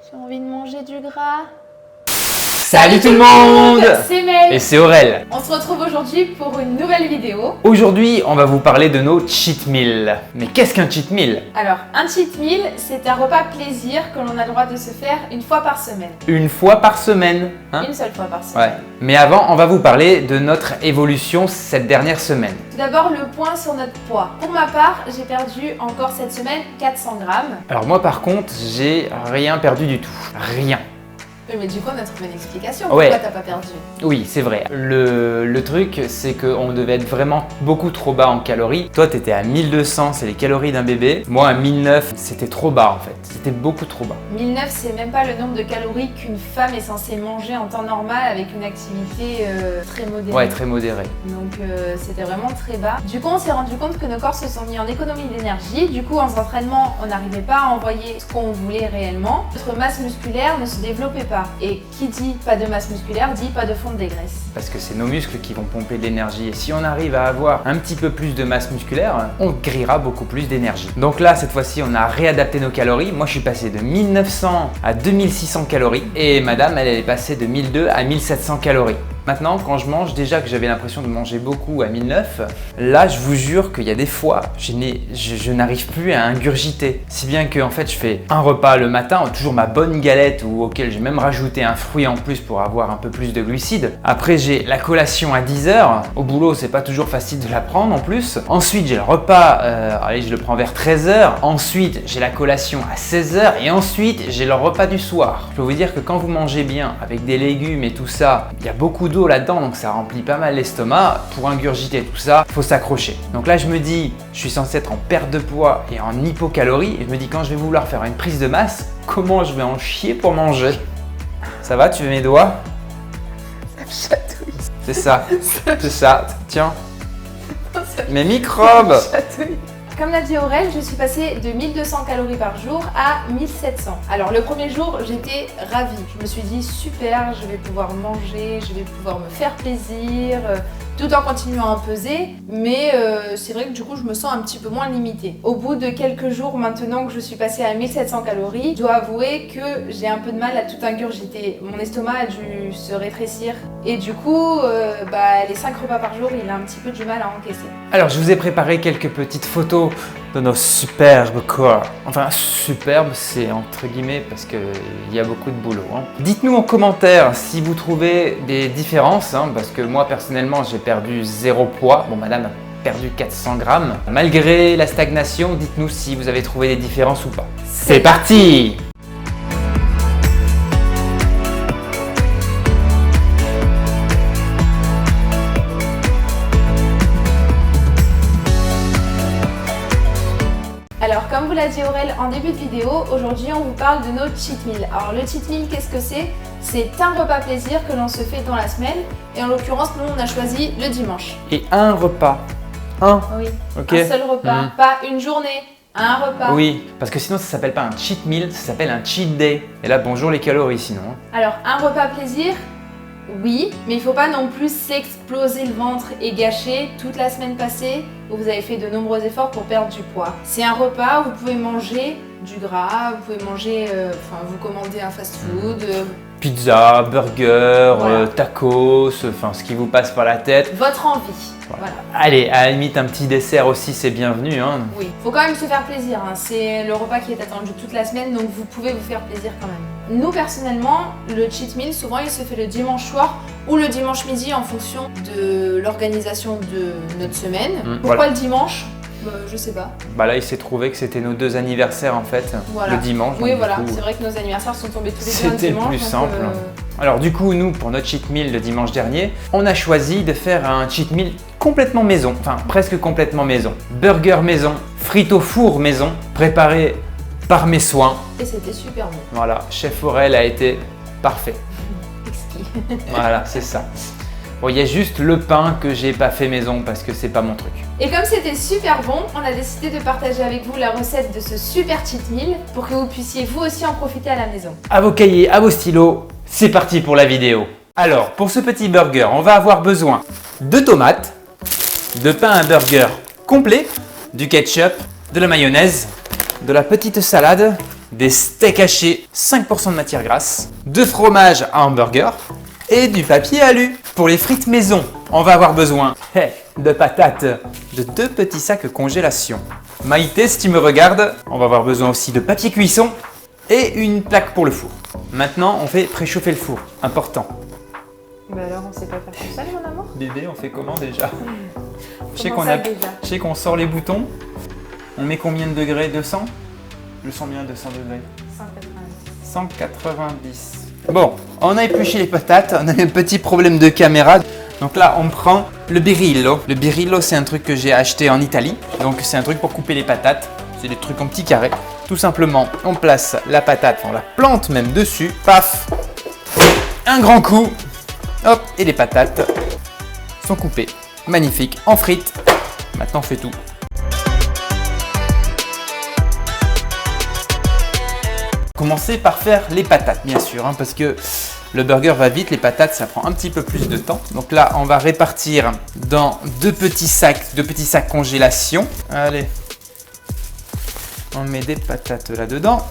J'ai envie de manger du gras. Salut tout le monde! C'est Mel Et c'est Aurel. On se retrouve aujourd'hui pour une nouvelle vidéo. Aujourd'hui, on va vous parler de nos cheat meals. Mais qu'est-ce qu'un cheat meal? Alors, un cheat meal, c'est un repas plaisir que l'on a le droit de se faire une fois par semaine. Une fois par semaine, hein? Une seule fois par semaine. Ouais. Mais avant, on va vous parler de notre évolution cette dernière semaine. Tout d'abord, le point sur notre poids. Pour ma part, j'ai perdu encore cette semaine 400 grammes. Alors moi par contre, j'ai rien perdu du tout. Rien. Oui, mais du coup, on a trouvé une explication. Ouais. Pourquoi t'as pas perdu? Oui, c'est vrai. Le truc, c'est qu'on devait être vraiment beaucoup trop bas en calories. Toi, t'étais à 1200, c'est les calories d'un bébé. Moi, à 1009, c'était trop bas en fait. C'était beaucoup trop bas. 1009, c'est même pas le nombre de calories qu'une femme est censée manger en temps normal avec une activité très modérée. Ouais, très modéré. Donc c'était vraiment très bas. Du coup, on s'est rendu compte que nos corps se sont mis en économie d'énergie. Du coup, en s'entraînement, on n'arrivait pas à envoyer ce qu'on voulait réellement. Notre masse musculaire ne se développait pas. Et qui dit pas de masse musculaire dit pas de fonte des graisses. Parce que c'est nos muscles qui vont pomper de l'énergie. Et si on arrive à avoir un petit peu plus de masse musculaire, on grillera beaucoup plus d'énergie. Donc là, cette fois-ci, on a réadapté nos calories. Moi, je suis passé de 1900 à 2600 calories. Et madame, elle est passée de 1002 à 1700 calories. Maintenant, quand je mange, déjà que j'avais l'impression de manger beaucoup à 1009, là, je vous jure qu'il y a des fois, je n'arrive plus à ingurgiter. Si bien que, en fait, je fais un repas le matin, toujours ma bonne galette, ou auquel j'ai même rajouté un fruit en plus pour avoir un peu plus de glucides. Après, j'ai la collation à 10h. Au boulot, c'est pas toujours facile de la prendre en plus. Ensuite, j'ai le repas, allez, je le prends vers 13h. Ensuite, j'ai la collation à 16h. Et ensuite, j'ai le repas du soir. Je peux vous dire que quand vous mangez bien, avec des légumes et tout ça, il y a beaucoup d'eau là-dedans, donc ça remplit pas mal l'estomac. Pour ingurgiter tout ça, faut s'accrocher. Donc là, je me dis, je suis censé être en perte de poids et en hypocalorie. Et je me dis, quand je vais vouloir faire une prise de masse, comment je vais en chier pour manger? Ça va, tu veux mes doigts? Ça me chatouille. C'est ça, c'est ça. Tiens, mes microbes. Chatouille. Comme l'a dit Aurel, je suis passée de 1200 calories par jour à 1700. Alors le premier jour, j'étais ravie. Je me suis dit super, je vais pouvoir manger, je vais pouvoir me faire plaisir, tout en continuant à peser. Mais c'est vrai que du coup, je me sens un petit peu moins limitée. Au bout de quelques jours, maintenant que je suis passée à 1700 calories, je dois avouer que j'ai un peu de mal à tout ingurgiter. Mon estomac a dû se rétrécir. Et du coup, les 5 repas par jour, il a un petit peu du mal à encaisser. Alors, je vous ai préparé quelques petites photos de nos superbes corps. Enfin, superbe, c'est entre guillemets parce qu'il y a beaucoup de boulot. Hein. Dites-nous en commentaire si vous trouvez des différences, hein, parce que moi, personnellement, j'ai perdu 0 poids. Bon, madame a perdu 400 grammes. Malgré la stagnation, dites-nous si vous avez trouvé des différences ou pas. C'est parti! Alors, comme vous l'a dit Aurel en début de vidéo, aujourd'hui on vous parle de nos cheat meals. Alors le cheat meal, qu'est-ce que c'est? C'est un repas plaisir que l'on se fait dans la semaine et en l'occurrence nous on a choisi le dimanche. Et un repas. Un. Oui, Ok. un seul repas, pas une journée, un repas. Oui, parce que sinon ça s'appelle pas un cheat meal, ça s'appelle un cheat day. Et là, bonjour les calories sinon. Hein. Alors un repas plaisir, oui, mais il faut pas non plus s'exploser le ventre et gâcher toute la semaine passée où vous avez fait de nombreux efforts pour perdre du poids. C'est un repas où vous pouvez manger du gras, vous pouvez manger, vous commandez un fast-food. Pizza, burger, Voilà. tacos, enfin ce qui vous passe par la tête. Votre envie, voilà. Allez, à la limite un petit dessert aussi c'est bienvenu. Hein. Oui, faut quand même se faire plaisir, hein. C'est le repas qui est attendu toute la semaine, donc vous pouvez vous faire plaisir quand même. Nous personnellement, le cheat meal, souvent il se fait le dimanche soir ou le dimanche midi en fonction de l'organisation de notre semaine. Pourquoi voilà. le dimanche? Je sais pas. Bah là il s'est trouvé que c'était nos 2 anniversaires en fait, Voilà. le dimanche. Oui donc, voilà, du coup, c'est vrai que nos anniversaires sont tombés tous les deux un c'était dimanche. plus donc, simple. Alors du coup nous pour notre cheat meal le dimanche dernier, on a choisi de faire un cheat meal complètement maison, enfin presque complètement maison. Burger maison, frites au four maison, préparé par mes soins. Et c'était super bon. Voilà, chef Aurel a été parfait. Exquis. Voilà, c'est ça. Bon, il y a juste le pain que j'ai pas fait maison parce que c'est pas mon truc. Et comme c'était super bon, on a décidé de partager avec vous la recette de ce super cheat meal pour que vous puissiez vous aussi en profiter à la maison. À vos cahiers, à vos stylos, c'est parti pour la vidéo. Alors, pour ce petit burger, on va avoir besoin de tomates, de pain à burger complet, du ketchup, de la mayonnaise, de la petite salade des steaks hachés, 5% de matière grasse, de fromage à hamburger et du papier alu. Pour les frites maison, on va avoir besoin de patates, de 2 petits sacs congélation. Maïté, si tu me regardes, on va avoir besoin aussi de papier cuisson et une plaque pour le four. Maintenant, on fait préchauffer le four, important. Bah alors, on sait pas faire tout seul, mon amour? Bébé, on fait comment déjà? Je sais Comment qu'on ça, déjà? je sais qu'on sort les boutons. On met combien de degrés? 200? Je sens bien 200 degrés. 190. 190. Bon, on a épluché les patates, on a eu un petit problème de caméra. Donc là, on prend le birillo. Le birillo, c'est un truc que j'ai acheté en Italie. Donc c'est un truc pour couper les patates. C'est des trucs en petits carrés. Tout simplement, on place la patate, on la plante même dessus. Paf! Un grand coup. Hop, et les patates sont coupées. Magnifique, en frites. Maintenant, on fait tout. Commencer par faire les patates, bien sûr, hein, parce que le burger va vite, les patates, ça prend un petit peu plus de temps. Donc là, on va répartir dans 2 petits sacs congélation. Allez, on met des patates là-dedans.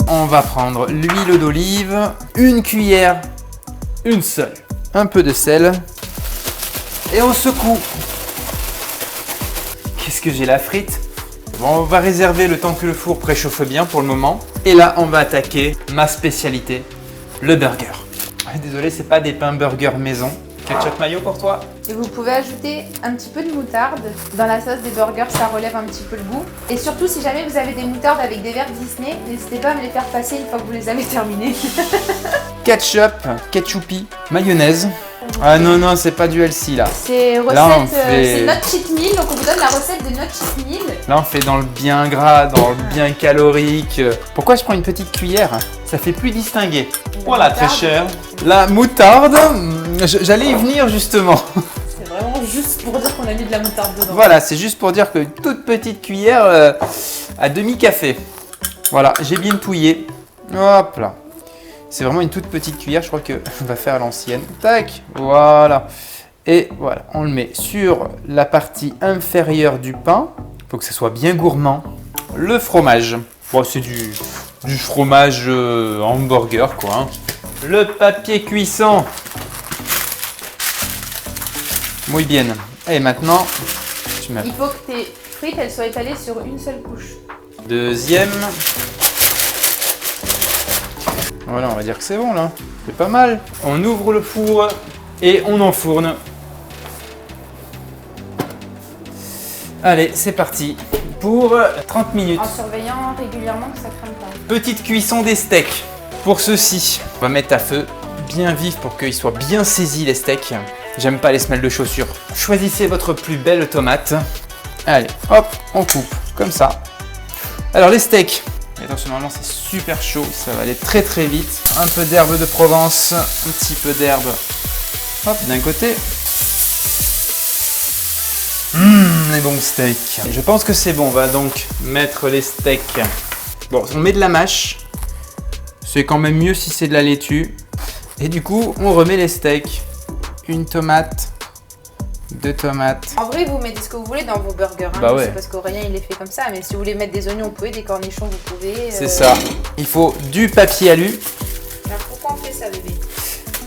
On va prendre l'huile d'olive, une cuillère, une seule, un peu de sel, et on secoue. Qu'est-ce que j'ai la frite? Bon, on va réserver le temps que le four préchauffe bien pour le moment. Et là, on va attaquer ma spécialité, le burger. Ah, désolé, c'est pas des pains burger maison. Ketchup mayo pour toi? Et vous pouvez ajouter un petit peu de moutarde. Dans la sauce des burgers, ça relève un petit peu le goût. Et surtout, si jamais vous avez des moutardes avec des verres Disney, n'hésitez pas à me les faire passer une fois que vous les avez terminés. Ketchupi, mayonnaise. Ah non, non, c'est pas du healthy là. C'est Là, c'est notre cheat meal, donc on vous donne la recette de notre cheat meal. Là, on fait dans le bien gras, dans le bien calorique. Pourquoi je prends une petite cuillère? Ça fait plus distingué. Voilà, très cher. La moutarde, j'allais y venir justement. C'est vraiment juste pour dire qu'on a mis de la moutarde dedans. Voilà, c'est juste pour dire que toute petite cuillère à demi-café. Voilà, j'ai bien touillé. Hop là. C'est vraiment une toute petite cuillère, je crois qu'on va faire à l'ancienne. Tac, voilà. Et voilà, on le met sur la partie inférieure du pain. Il faut que ce soit bien gourmand. Le fromage. Bon, c'est du fromage hamburger, quoi. Hein. Le papier cuisson. Muy bien. Et maintenant, tu mets. Il faut que tes frites elles soient étalées sur une seule couche. Deuxième. Voilà, on va dire que c'est bon là. C'est pas mal. On ouvre le four et on enfourne. Allez, c'est parti pour 30 minutes. En surveillant régulièrement que ça crame pas. Petite cuisson des steaks. Pour ceci, on va mettre à feu bien vif pour qu'ils soient bien saisis les steaks. J'aime pas les semelles de chaussures. Choisissez votre plus belle tomate. Allez, hop, on coupe comme ça. Alors les steaks. Et attention, normalement c'est super chaud, ça va aller très très vite. Un peu d'herbe de Provence, un petit peu d'herbe. Hop, d'un côté. Les bons steaks. Je pense que c'est bon, on va donc mettre les steaks. Bon, on met de la mâche. C'est quand même mieux si c'est de la laitue. Et du coup, on remet les steaks. Une tomate. 2 tomates. En vrai, vous mettez ce que vous voulez dans vos burgers. Hein. Bah ouais. C'est parce qu'Aurélien il les fait comme ça. Mais si vous voulez mettre des oignons, vous pouvez. Des cornichons, vous pouvez. C'est ça. Il faut du papier alu. Alors pourquoi on fait ça, bébé?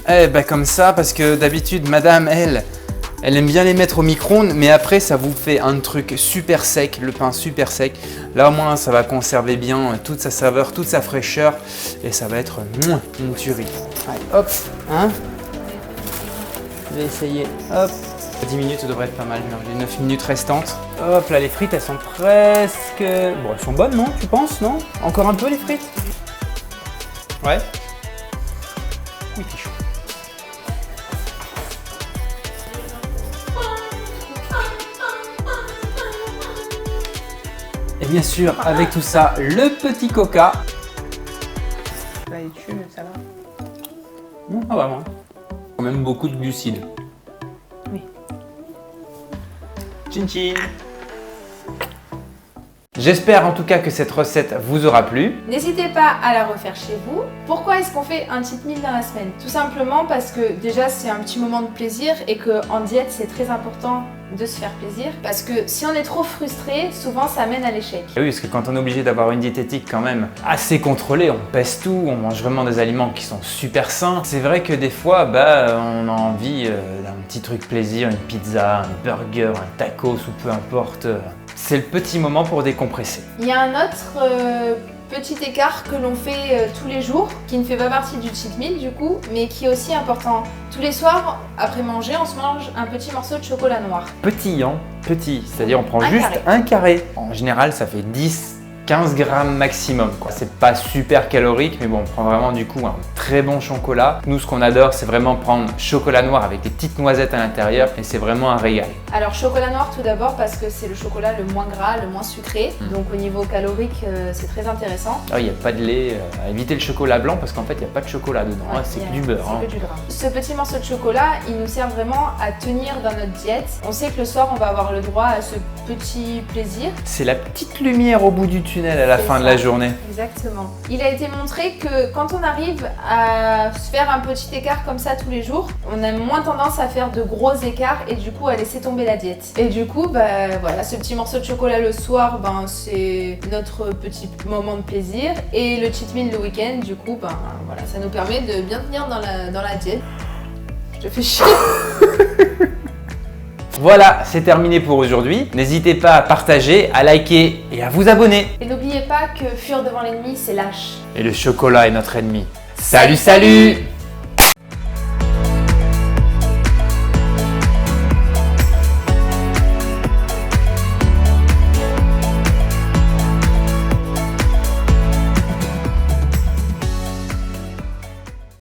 Eh ben comme ça, parce que d'habitude, madame, elle aime bien les mettre au micro-ondes, mais après, ça vous fait un truc super sec, le pain super sec. Là, au moins, ça va conserver bien toute sa saveur, toute sa fraîcheur, et ça va être une tuerie. Allez, hop, hein. Je vais essayer, hop. 10 minutes, ça devrait être pas mal, les 9 minutes restantes. Hop, là, les frites, elles sont presque... Bon, elles sont bonnes, non? Tu penses, non? Encore un peu, les frites? Ouais. Oui, c'est chaud. Et bien sûr, avec tout ça, le petit coca. Bah, les tue, ça va. Non, pas vraiment. Quand même beaucoup de glucides. Oui. Chin chin. J'espère en tout cas que cette recette vous aura plu. N'hésitez pas à la refaire chez vous. Pourquoi est-ce qu'on fait un cheat meal dans la semaine? Tout simplement parce que déjà c'est un petit moment de plaisir et qu'en diète c'est très important de se faire plaisir. Parce que si on est trop frustré, souvent ça mène à l'échec. Et oui, parce que quand on est obligé d'avoir une diététique quand même assez contrôlée, on pèse tout, on mange vraiment des aliments qui sont super sains. C'est vrai que des fois, on a envie d'un petit truc plaisir, une pizza, un burger, un tacos ou peu importe. C'est le petit moment pour décompresser. Il y a un autre petit écart que l'on fait tous les jours, qui ne fait pas partie du cheat meal du coup, mais qui est aussi important. Tous les soirs, après manger, on se mange un petit morceau de chocolat noir. Petit, hein, petit, c'est-à-dire on prend Un juste carré. un carré. En général, ça fait 10-15 grammes maximum, quoi. C'est pas super calorique, mais bon, on prend vraiment du coup un très bon chocolat. Nous, ce qu'on adore, c'est vraiment prendre chocolat noir avec des petites noisettes à l'intérieur, et c'est vraiment un régal. Alors chocolat noir tout d'abord parce que c'est le chocolat le moins gras, le moins sucré, donc au niveau calorique c'est très intéressant. Ah, il n'y a pas de lait, évitez le chocolat blanc parce qu'en fait, il n'y a pas de chocolat dedans, Ouais, hein, c'est il y a- que du beurre. c'est Hein. que du gras. Ce petit morceau de chocolat, il nous sert vraiment à tenir dans notre diète. On sait que le soir, on va avoir le droit à ce petit plaisir. C'est la petite lumière au bout du tunnel à la C'est fin de ça. la journée. Exactement. Il a été montré que quand on arrive à se faire un petit écart comme ça tous les jours, on a moins tendance à faire de gros écarts et du coup à laisser tomber la diète. Et du coup, voilà, ce petit morceau de chocolat le soir, c'est notre petit moment de plaisir. Et le cheat meal le week-end, du coup, voilà, ça nous permet de bien tenir dans la diète. Je te fais chier. Voilà, c'est terminé pour aujourd'hui. N'hésitez pas à partager, à liker et à vous abonner. Et n'oubliez pas que fuir devant l'ennemi, c'est lâche. Et le chocolat est notre ennemi. Salut, salut!